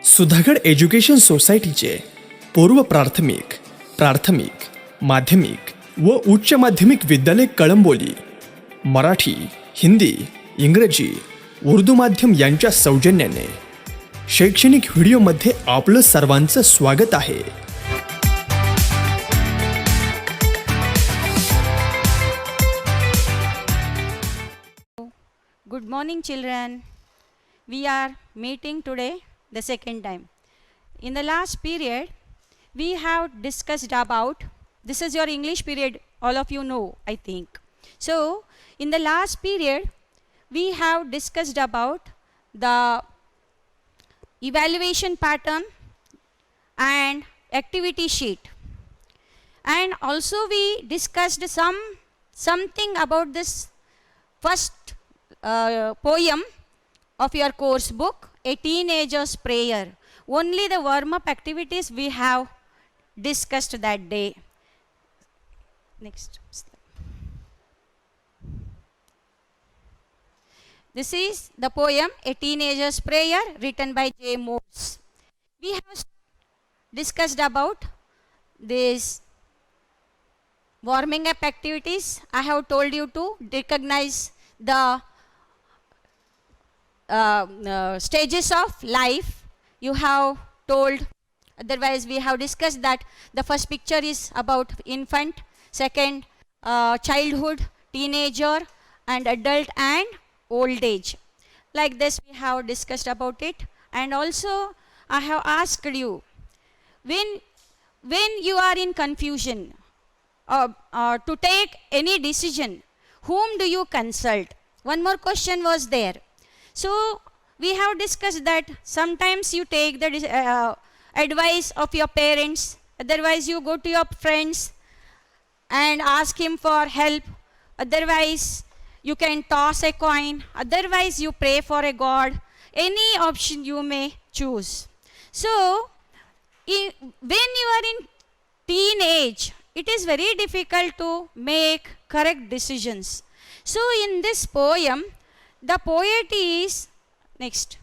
Sudhagad education सोसायटीचे पूर्व प्राथमिक, प्राथमिक, माध्यमिक व उच्च माध्यमिक विद्यालय कळंबोली मराठी, हिंदी, इंग्रजी, उर्दू माध्यम यांच्या सौजन्याने शैक्षणिक व्हिडिओमध्ये आपलं सर्वांचं स्वागत आहे. Good morning, children. We are meeting today the second time. In the last period, we have discussed about, this is your English period, all of you know, I think. So, in the last period, we have discussed about the evaluation pattern and activity sheet. And also we discussed something about this first poem of your course book, A Teenager's Prayer. Only the warm-up activities we have discussed that day. Next slide. This is the poem, A Teenager's Prayer, written by J. Morse. We have discussed about this warming up activities. I have told you to recognize the stages of life. You have told, otherwise we have discussed that the first picture is about infant, second childhood, teenager, and adult and old age. Like this we have discussed about it. And also I have asked you, when you are in confusion to take any decision, whom do you consult? One more question was there. So we have discussed that sometimes you take the advice of your parents, otherwise you go to your friends and ask him for help, otherwise you can toss a coin, otherwise you pray for a god. Any option you may choose. So when you are in teenage, it is very difficult to make correct decisions. So in this poem, the poet is, next,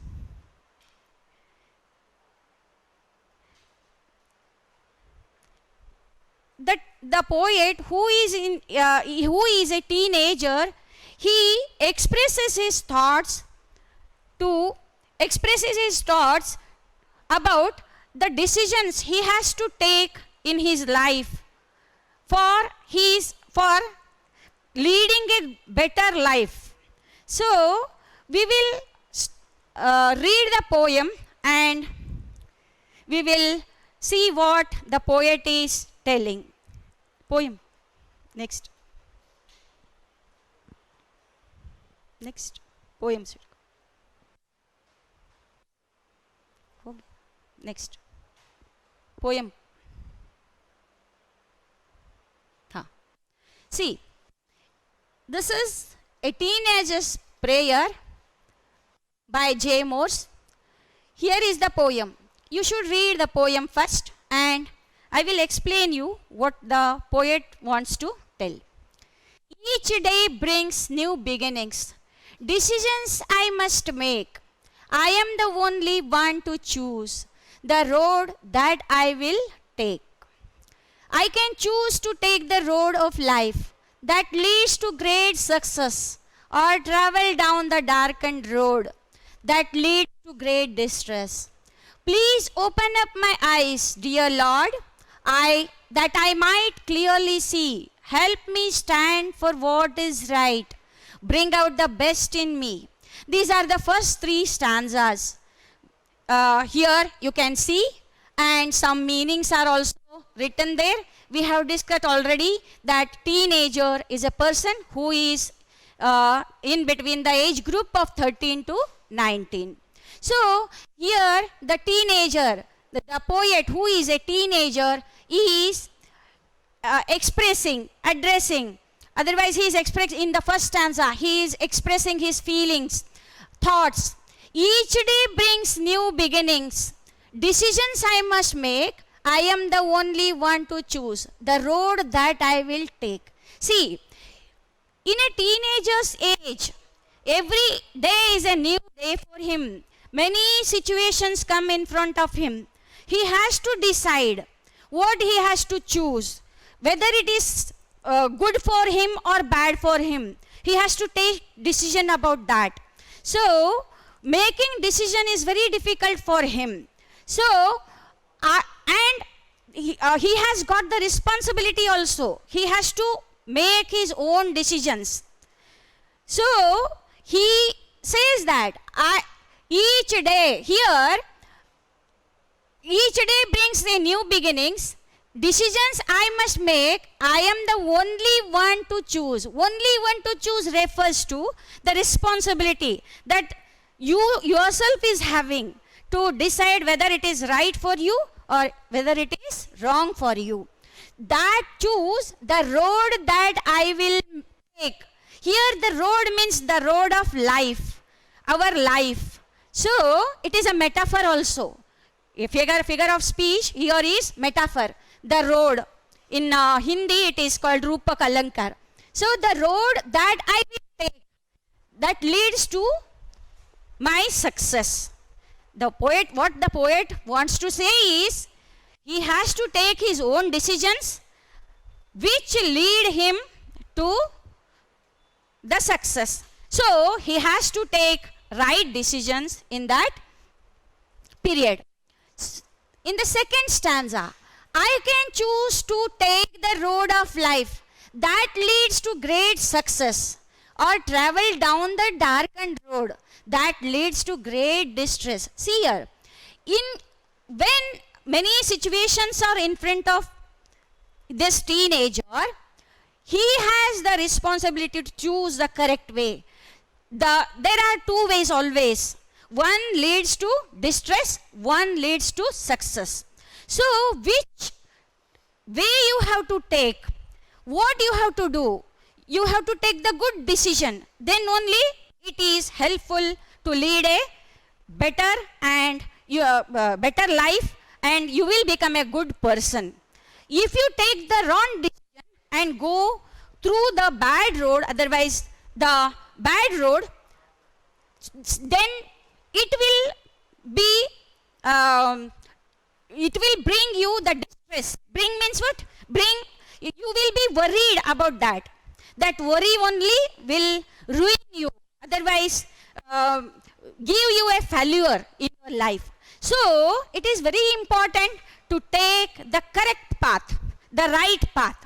the poet who is a teenager, he expresses his thoughts about the decisions he has to take in his life for leading a better life. So we will read the poem and we will see what the poet is telling. Poem. Next. Poem. Next. Poem. See, this is A Teenager's Prayer by J. Morse. Here is the poem. You should read the poem first and I will explain you what the poet wants to tell. Each day brings new beginnings. Decisions I must make. I am the only one to choose the road that I will take. I can choose to take the road of life that leads to great success, or travel down the darkened road that leads to great distress. Please open up my eyes, dear Lord, that I might clearly see. Help me stand for what is right. Bring out the best in me. These are the first three stanzas. Here you can see, and some meanings are also written there. We have discussed already that teenager is a person who is in between the age group of 13 to 19. So here the teenager, the poet who is a teenager is addressing, otherwise he is expressing in the first stanza, he is expressing his feelings, thoughts. Each day brings new beginnings. Decisions I must make. I am the only one to choose the road that I will take. See, in a teenager's age, every day is a new day for him. many situations come in front of him. He has to decide what he has to choose, whether it is good for him or bad for him. He has to take decision about that. So making decision is very difficult for him. So and he has got the responsibility also. He has to make his own decisions. So he says that each day brings a new beginnings. Decisions I must make, I am the only one to choose. Only one to choose refers to the responsibility that you yourself is having to decide whether it is right for you or whether it is wrong for you. That choose the road that I will take. Here the road means the road of life, our life. So it is a metaphor also. A figure of speech here is metaphor. The road. In Hindi it is called Rupa Kalankar. So the road that I will take, that leads to my success. What the poet wants to say is, he has to take his own decisions which lead him to the success. So he has to take right decisions in that period. In the second stanza, I can choose to take the road of life that leads to great success, or travel down the darkened road that leads to great distress. See here, when many situations are in front of this teenager, he has the responsibility to choose the correct way. There are two ways always. One leads to distress, one leads to success. So which way you have to take? What you have to do? You have to take the good decision. Then only it is helpful to lead a better and better life, and you will become a good person. If you take the wrong decision and go through the bad road, otherwise the bad road, then it will be it will bring you the distress. Bring means what? You will be worried about that. That worry only will ruin you. Otherwise, give you a failure in your life. So it is very important to take the correct path, the right path.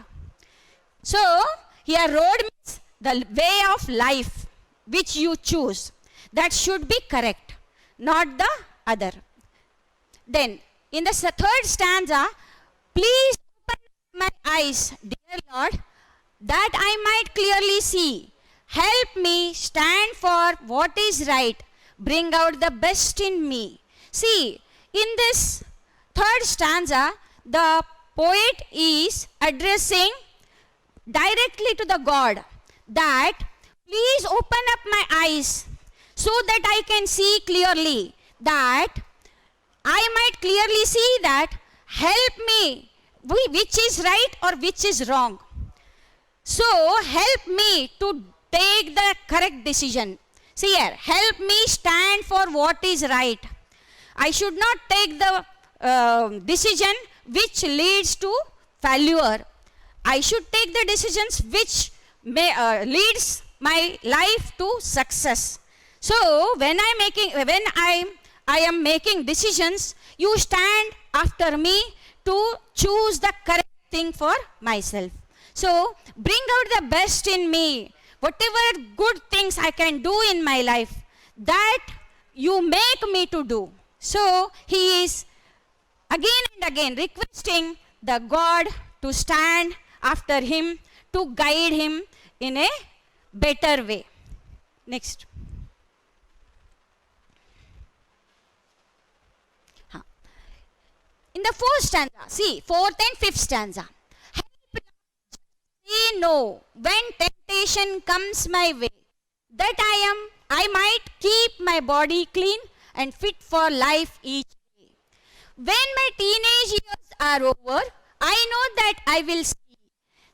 So here road means the way of life which you choose. That should be correct, not the other. Then in the third stanza, please open my eyes, dear Lord, that I might clearly see. Help me stand for what is right. Bring out the best in me. See, in this third stanza, the poet is addressing directly to the God that please open up my eyes so that I can see clearly, that I might clearly see that help me which is right or which is wrong. So help me to take the correct decision. See here, help me stand for what is right. I should not take the decision which leads to failure. I should take the decisions which leads my life to success. So when I am making decisions, you stand after me to choose the correct thing for myself. So bring out the best in me. Whatever good things I can do in my life, that you make me to do. So he is again and again requesting the God to stand after him, to guide him in a better way. Next. In the fourth stanza, see, fourth and fifth stanza. Help say no when temptation comes my way, that I might keep my body clean and fit for life each day. When my teenage years are over, I know that I will see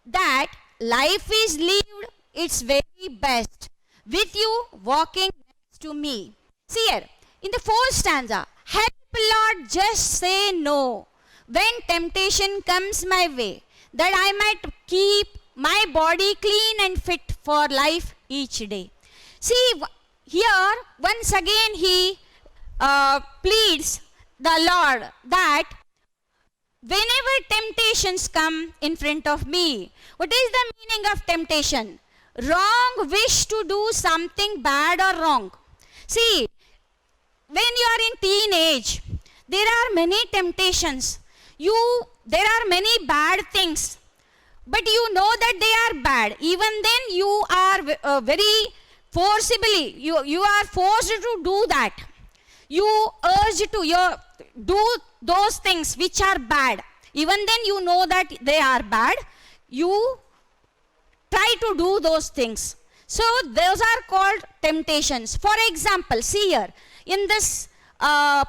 that life is lived its very best with you walking next to me. See here, In the fourth stanza, help Lord, just say no when temptation comes my way, that I might keep my body clean and fit for life each day. See, here once again he pleads the Lord that whenever temptations come in front of me, what is the meaning of temptation? Wrong wish to do something bad or wrong. See, when you are in teenage, there are many temptations. There are many bad things, but you know that they are bad. Even then, you are very forcibly, you are forced to do that. You urge to do those things which are bad. Even then, you know that they are bad. You try to do those things. So, those are called temptations. For example, see here, in this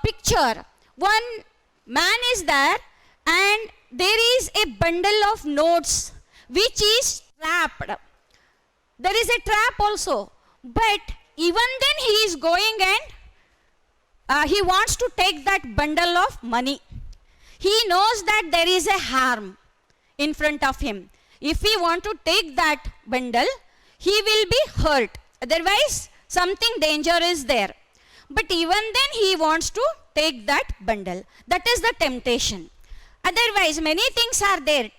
picture, one man is there and there is a bundle of notes which is trapped. There is a trap also. But even then he is going and he wants to take that bundle of money. He knows that there is a harm in front of him. If he want to take that bundle, he will be hurt. Otherwise, something danger is there. But even then he wants to take that bundle. That is the temptation. Otherwise, many things are there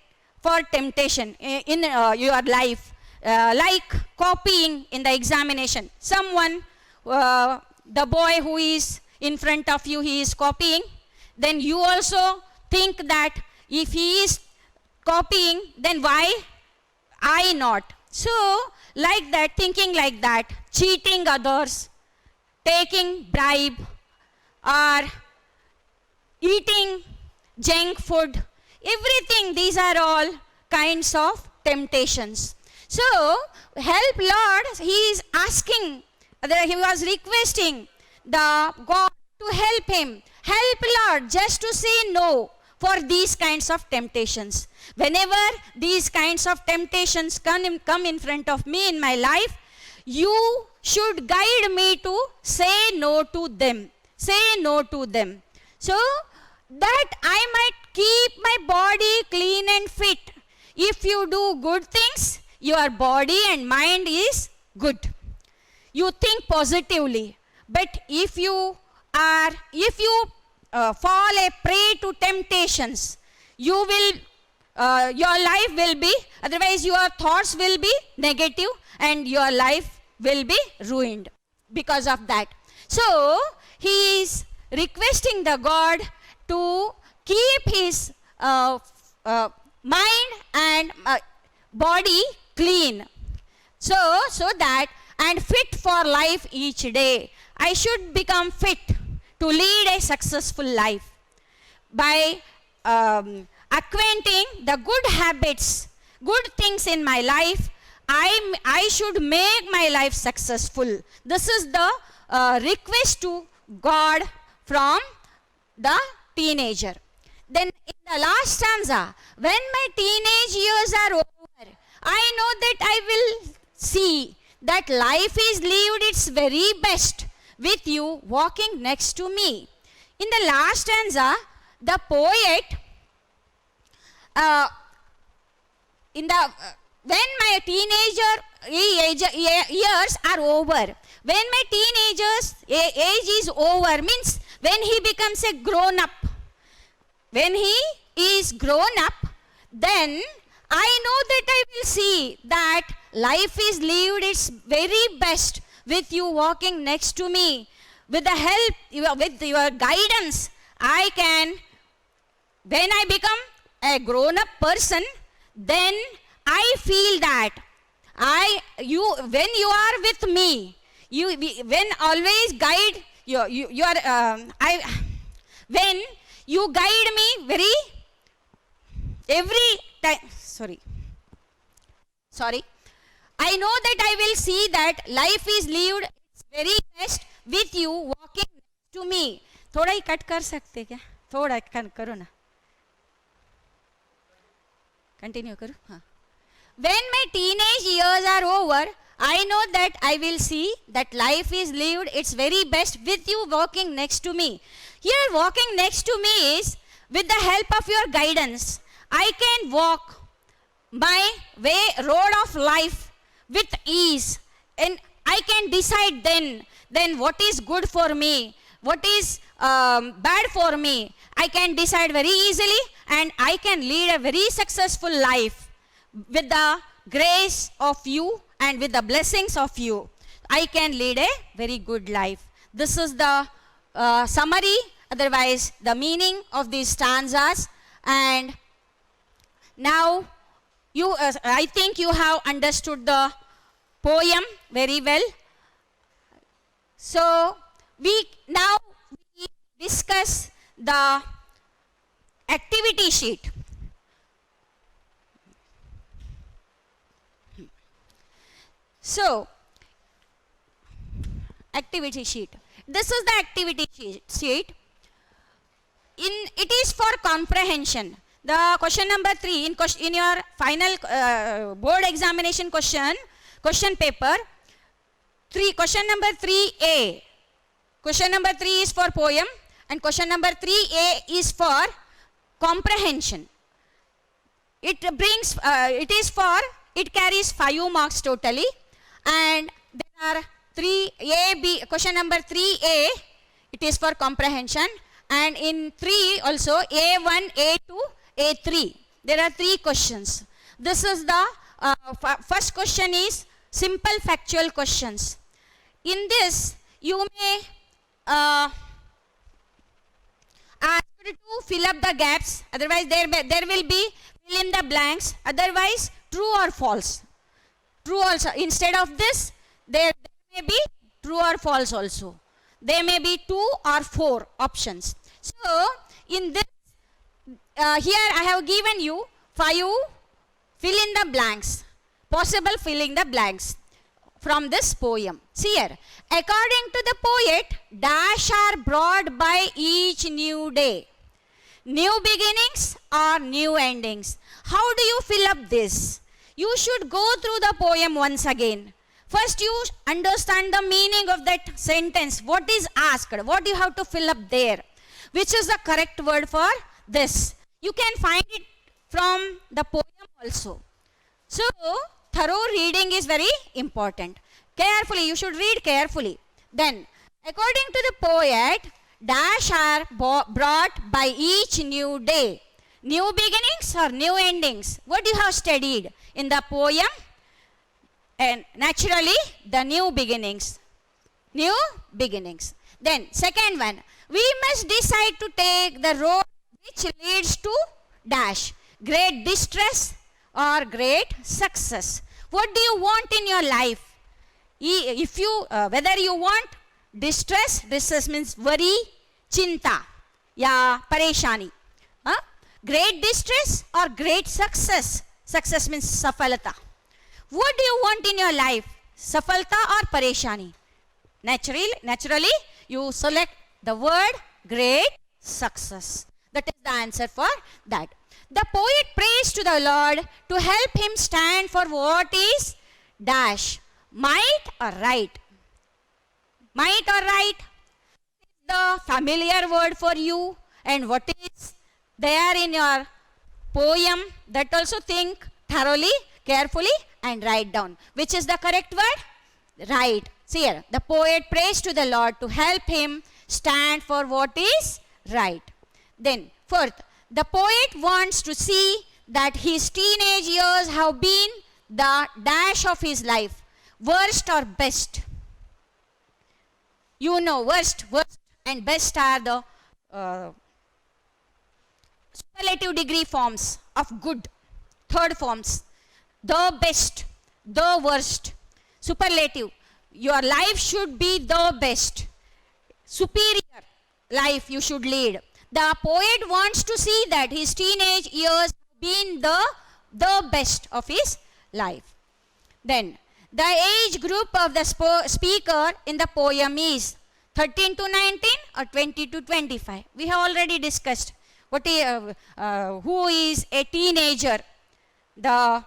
for temptation in your life. Like copying in the examination. Someone, the boy who is in front of you, he is copying. Then you also think that if he is copying, then why I not? So, like that, thinking like that, cheating others, taking bribe, or eating junk food, everything, these are all kinds of temptations. So, help Lord, he is asking, he was requesting the God to help him. Help Lord, just to say no for these kinds of temptations. Whenever these kinds of temptations come in front of me in my life, you should guide me to say no to them. Say no to them. So, that I might keep my body clean and fit. If you do good things, your body and mind is good. You think positively. But if you fall a prey to temptations, your life will be, otherwise your thoughts will be negative and your life will be ruined because of that. So, he is requesting the God to keep his mind and body clean. So that and fit for life each day. I should become fit to lead a successful life by acquainting the good habits, good things in my life. I should make my life successful. This is the request to God from the teenager. Then in the last stanza, when my teenage years are over, I know that I will see that life is lived its very best with you walking next to me. In the last stanza, the poet, when my teenager years are over, when my teenager's age is over, means when he becomes a grown up, when he is grown up, then I know that I will see that life is lived its very best with you walking next to me. With the help, with your guidance, I can, when I become a grown up person, then I feel that when you are with me, when always guide when you guide me every time, sorry, I know that I will see that life is lived its very best with you walking to me. थोड़ा ही cut कर सकते क्या? थोड़ा करो ना. Continue करो. हाँ. When my teenage years are over, I know that I will see that life is lived its very best with you walking next to me. Here, walking next to me is with the help of your guidance. I can walk my road of life with ease, and I can decide then what is good for me, what is bad for me. I can decide very easily, and I can lead a very successful life with the grace of you and with the blessings of you. I can lead a very good life. This is the summary, otherwise the meaning of these stanzas. And now I think you have understood the poem very well. So we discuss the activity sheet. So, activity sheet. This is the activity sheet. It is for comprehension. The question number 3 in your final board examination question paper, question number 3A. Question number 3 is for poem, and question number 3A is for comprehension. It carries 5 marks totally, and there are question number 3A, it is for comprehension, and in 3 also A1, A2, A3. There are 3 questions. This is the first question is simple factual questions. In this, you may asked to fill up the gaps, otherwise there will be fill in the blanks, otherwise true or false. True also. Instead of this, there may be true or false also. There may be 2 or 4 options. So, in this, here I have given you 5 fill in the blanks, possible filling the blanks from this poem. See here, according to the poet, dash are brought by each new day. New beginnings or new endings. How do you fill up this? You should go through the poem once again. First you understand the meaning of that sentence. What is asked? What you have to fill up there? Which is the correct word for this? You can find it from the poem also. So, thorough reading is very important. Carefully, you should read carefully. Then, according to the poet, dash are brought by each new day. New beginnings or new endings? What you have studied in the poem? And naturally, the new beginnings. New beginnings. Then, second one, we must decide to take the road which leads to dash. Great distress or great success. What do you want in your life? If you, whether you want distress means worry, chinta, ya pareshani. Great distress or great success? Success means safalata. What do you want in your life? Safalta or pareshani? Naturally, you select the word great success. That is the answer for that. The poet prays to the Lord to help him stand for what is dash. Might or right? Might or right? The familiar word for you, and what is there in your poem, that also think thoroughly, carefully and write down. Which is the correct word? Right. See here, the poet prays to the Lord to help him stand for what is right. Then fourth, the poet wants to see that his teenage years have been the dash of his life. Worst or best? You know, worst and best are the superlative degree forms of good. Third forms, the best, the worst. Superlative, your life should be the best. Superior life you should lead. The poet wants to see that his teenage years have been the best of his life. Then, the age group of the speaker in the poem is 13 to 19 or 20 to 25. We have already discussed who is a teenager. The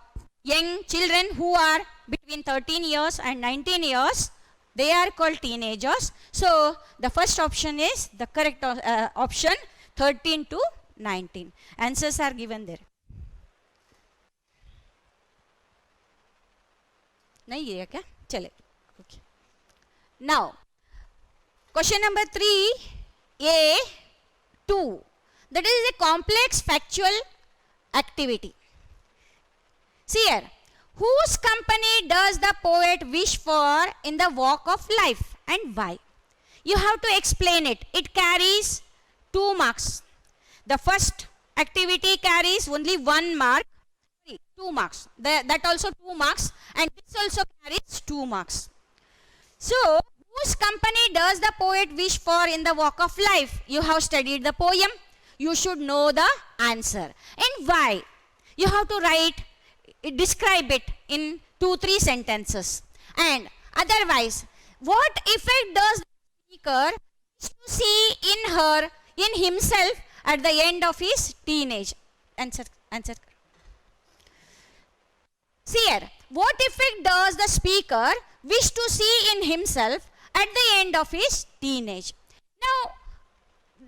young children who are between 13 years and 19 years, they are called teenagers. So the first option is the correct option, 13 to 19. Answers are given there. नहीं है क्या? चले. Okay. Now, question number 3A2. That is a complex factual activity. See here. Whose company does the poet wish for in the walk of life and why? You have to explain it. It carries 2 marks. The first activity carries only 1 mark. 2 marks. That also 2 marks, and this also carries 2 marks. So, whose company does the poet wish for in the walk of life? You have studied the poem. You should know the answer. And why? You have to write, describe it in 2-3 sentences. And otherwise, what effect does the speaker wish to see in himself at the end of his teenage? Answer. See here, what effect does the speaker wish to see in himself at the end of his teenage? Now,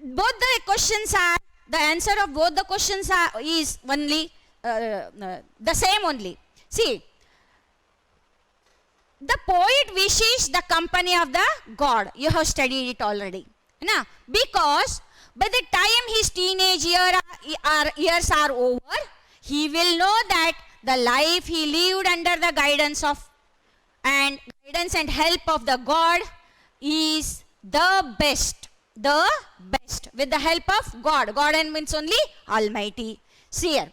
both the questions are, the answer of both the questions is only the same only. See, the poet wishes the company of the God. You have studied it already. Now, because by the time his teenage years are over, he will know that the life he lived under the guidance and help of the God is the best. The best. With the help of God. God means only Almighty. See here.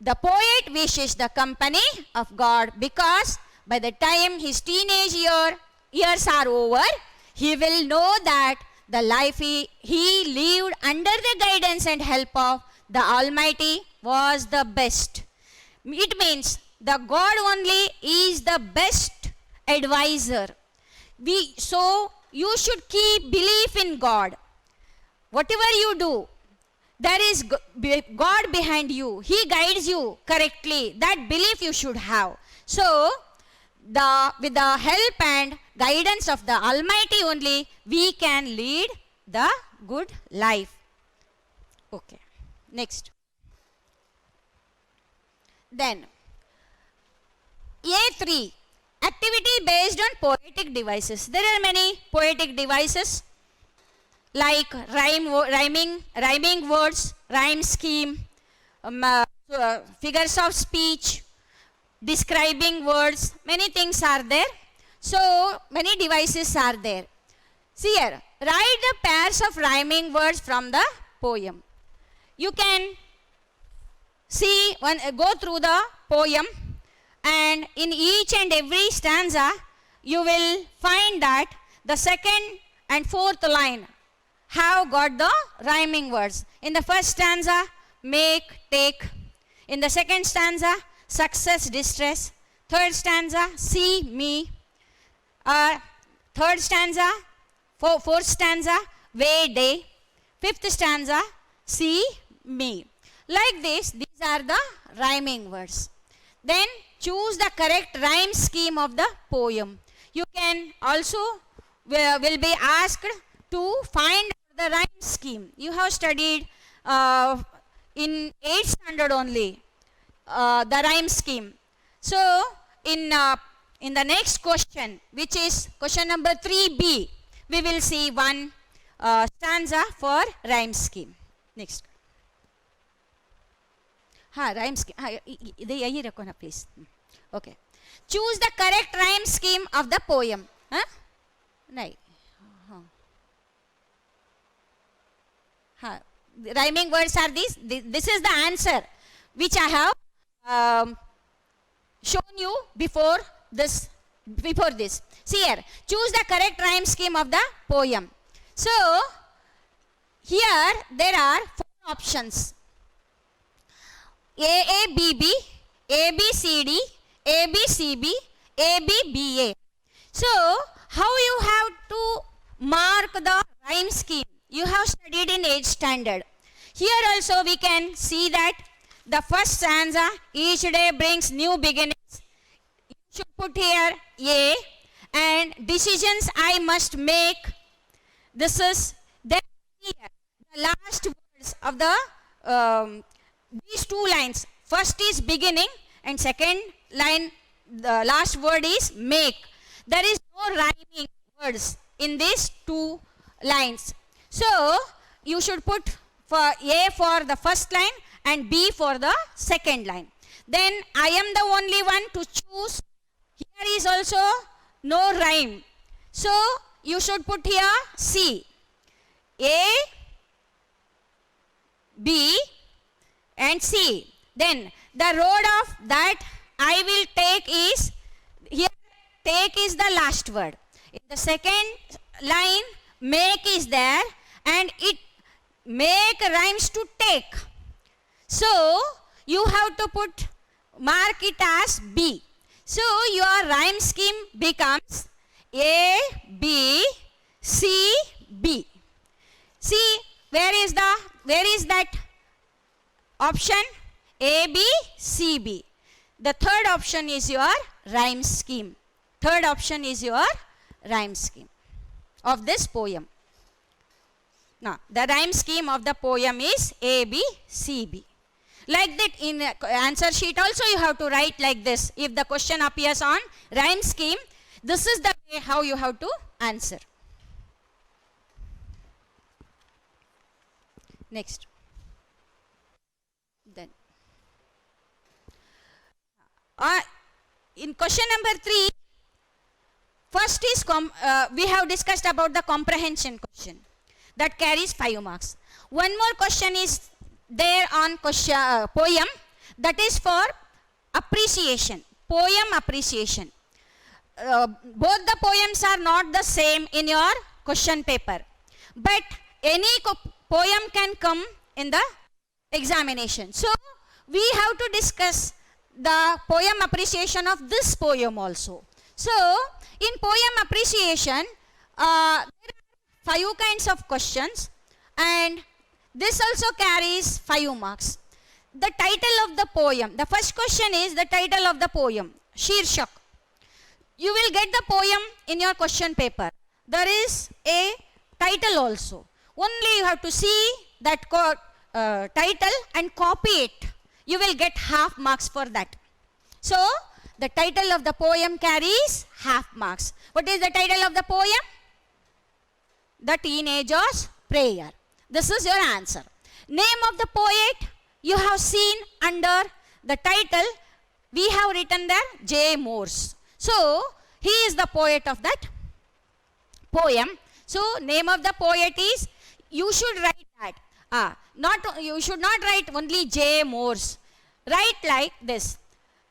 The poet wishes the company of God because by the time his teenage years are over, he will know that the life he lived under the guidance and help of the Almighty was the best. It means the God only is the best advisor. So you should keep belief in God. Whatever you do, there is God behind you. He guides you correctly. That belief you should have. So, with the help and guidance of the Almighty only, we can lead the good life. Okay. Next. Then, A3. Activity based on poetic devices. There are many poetic devices like rhyming words, rhyme scheme, figures of speech, describing words. Many things are there. So, many devices are there. See here, write the pairs of rhyming words from the poem. You can go through the poem, and in each and every stanza, you will find that the second and fourth line have got the rhyming words. In the first stanza, make, take. In the second stanza, success, distress. Third stanza, see, me. Third stanza, fourth stanza, way, day. Fifth stanza, see, me. Like this, these are the rhyming words. Then choose the correct rhyme scheme of the poem. You can also will be asked to find the rhyme scheme. You have studied in 8th standard only the rhyme scheme. So in the next question, which is question number 3B, we will see one stanza for rhyme scheme. Next. Rhyme scheme. यही रखो ना please. Okay. Choose the correct rhyme scheme of the poem. नहीं. Rhyming words are these. This is the answer which I have shown you before this. See here. Choose the correct rhyme scheme of the poem. So here there are 4 options. AABB, ABCD, ABCB, ABBA. So how you have to mark the rhyme scheme? You have studied in 8th standard. Here also we can see that the first stanza, each day brings new beginnings. You should put here A, and decisions I must make. This is then here, the last words of the these two lines. First is beginning and second line, the last word is make. There is no rhyming words in these two lines. So you should put for A for the first line and B for the second line. Then I am the only one to choose. Here is also no rhyme. So you should put here C. A, B and C. Then the road of that I will take is, here take is the last word. In the second line, make is there, and it make rhymes to take. So you have to put, mark it as B. So your rhyme scheme becomes A, B, C, B. See, where is that option? A, B, C, B. The third option is your rhyme scheme. Third option is your rhyme scheme of this poem. Now, the rhyme scheme of the poem is A, B, C, B. Like that, in answer sheet also you have to write like this. If the question appears on rhyme scheme, this is the way how you have to answer. Next. Then. In question number 3, first is we have discussed about the comprehension question that carries 5 marks. One more question is there on question, poem, that is for appreciation, poem appreciation. Both the poems are not the same in your question paper, but any poem can come in the examination. So we have to discuss the poem appreciation of this poem also. So in poem appreciation, there are 5 kinds of questions, and this also carries 5 marks. The title of the poem, the first question is the title of the poem, Shirshak. You will get the poem in your question paper. There is a title also. Only you have to see that title and copy it. You will get half marks for that. So the title of the poem carries half marks. What is the title of the poem? The Teenager's Prayer. This is your answer. Name of the poet you have seen under the title. We have written there J. Morse. So he is the poet of that poem. So name of the poet is, you should write that. You should not write only J. Morse. Write like this.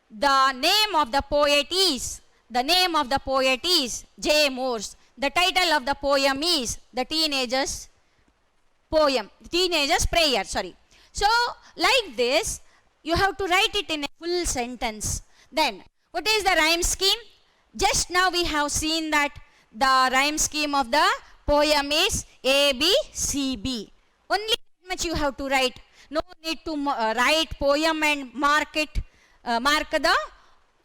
The name of the poet is, the name of the poet is J. Morse. The title of the poem is The Teenager's Poem, Teenager's Prayer, sorry. So like this, you have to write it in a full sentence. Then, what is the rhyme scheme? Just now we have seen that the rhyme scheme of the poem is A, B, C, B. Only that much you have to write. No need to write poem and mark the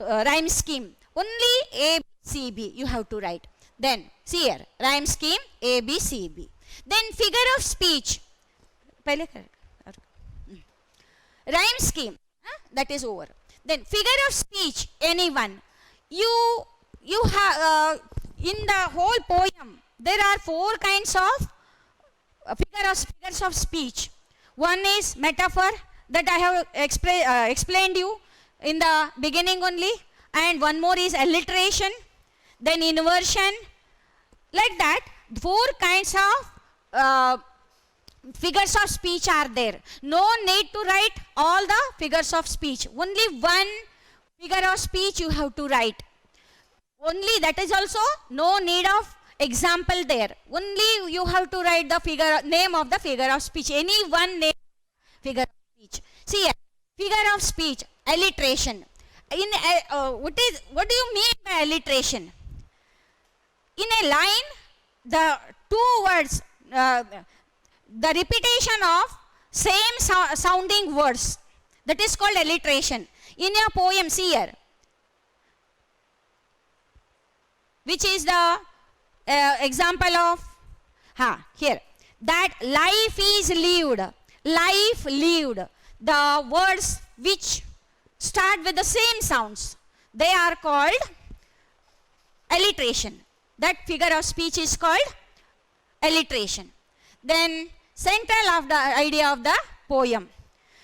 rhyme scheme. Only A, B, C, B you have to write. Then, see here, rhyme scheme A, B, C, B. Then figure of speech. Rhyme scheme, that is over. Then figure of speech, anyone. You have, in the whole poem, there are 4 kinds of figures of speech. One is metaphor, that I have explained you in the beginning only, and one more is alliteration, then inversion. Like that, 4 kinds of figures of speech are there. No need to write all the figures of speech. Only one figure of speech you have to write. Only that is also no need of example there. Only you have to write the name of the figure of speech. Any one name figure of speech. See here, figure of speech, alliteration. What do you mean by alliteration? In a line, the 2 words, the repetition of same sounding words, That is called alliteration. In your poem, see here, which is the example of, here, that life is lived, life lived. The words which start with the same sounds, they are called alliteration. That figure of speech is called alliteration. Then central of the idea of the poem.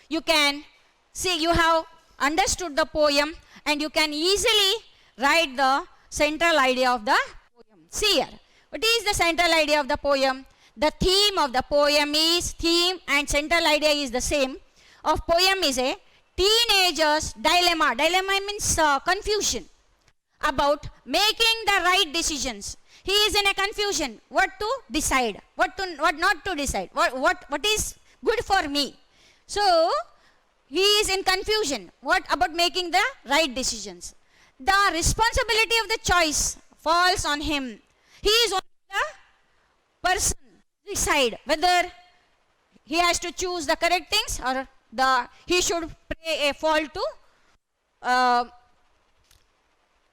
You can see, you have understood the poem and you can easily write the central idea of the poem. See here, what is the central idea of the poem? The theme of the poem is, theme and central idea is the same, of poem is a teenager's dilemma. Dilemma means confusion about making the right decisions. He is in a confusion, what to decide, what not to decide, what is good for me. So he is in confusion, what about making the right decisions. The responsibility of the choice falls on him. He is only the person to decide whether he has to choose the correct things or he should fall to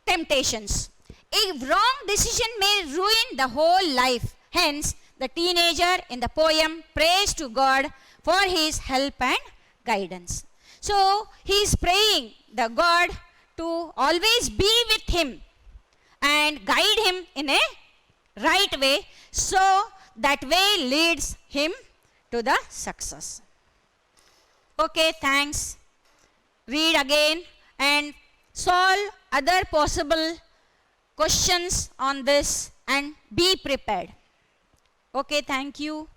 temptations. A wrong decision may ruin the whole life. Hence, the teenager in the poem prays to God for his help and guidance. So, he is praying the God to always be with him and guide him in a right way, so that way leads him to the success. Okay, thanks. Read again and solve other possible questions on this and be prepared. Okay, thank you.